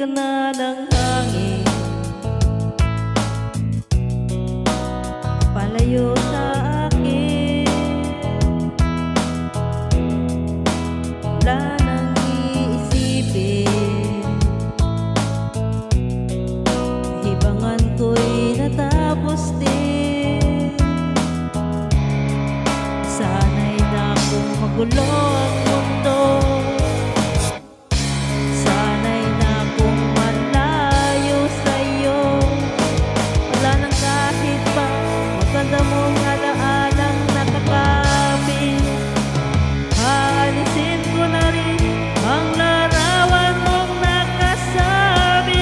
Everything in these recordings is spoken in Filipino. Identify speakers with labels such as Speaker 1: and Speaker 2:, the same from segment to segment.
Speaker 1: ka na ng hangin, palayo sa akin. Wala nang iisipin, hibangan ko'y natapos din. Sana'y na kung magulo ang mundo, sana'y na kung malayo sa'yo. Wala nang kahit pa maganda mong alaalang nakakapit. Aalisin ko na rin ang larawan mong nakasabit,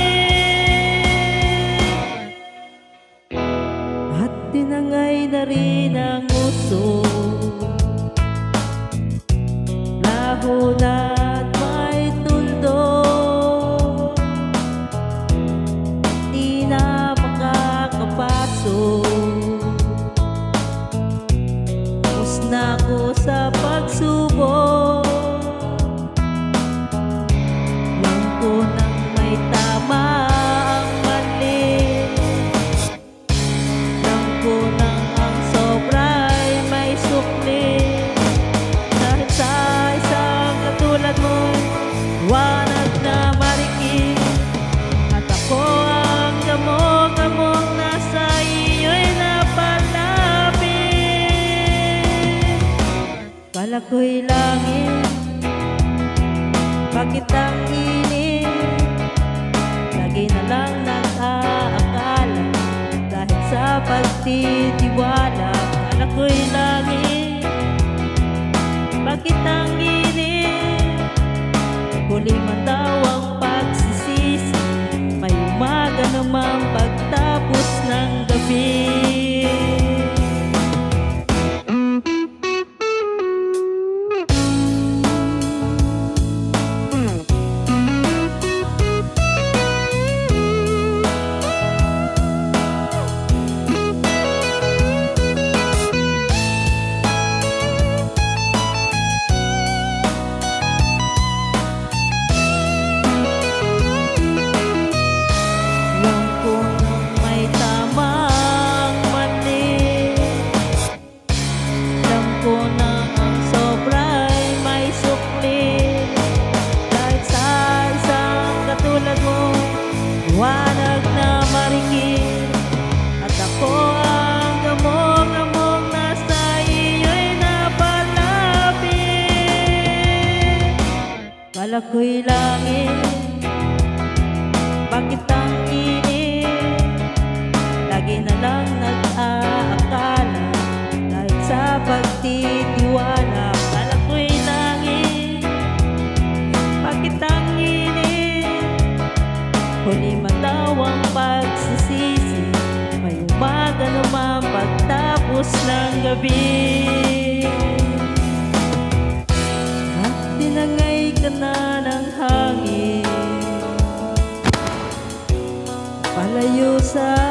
Speaker 1: at tinangay na rin ang uso. Laho na't may tundo, di na makakapasok. Tapos na ko sa pagsubok, alam ko nang may tama ang mali. Alam ko nang ang sobra'y may sukli. Dahil sa isang katulad mo, wanag na marikit, at ako ang gamong-gamong nasa iyo'y napalapit. Kala ko'y langit, bakit ang init? Lagi na lang nag-aakala dahil sa pagtitiwala. Kala ko'y langit, bakit ang init? Huli man daw ang pagsisisi, may umaga naman pagtapos ng gabi. Wanag na marikit, at ako ang gamong-gamong nasa iyo'y napalapit. Kala ko'y langit, bakit ang init? Lagi na lang nag-aakala dahil sa pagtitiwala. Kala ko'y langit, bakit ang init? Huli man daw ang pagsisisi, may umaga naman pagtapos ng gabi. At tinangay ka na ng hangin, palayo sa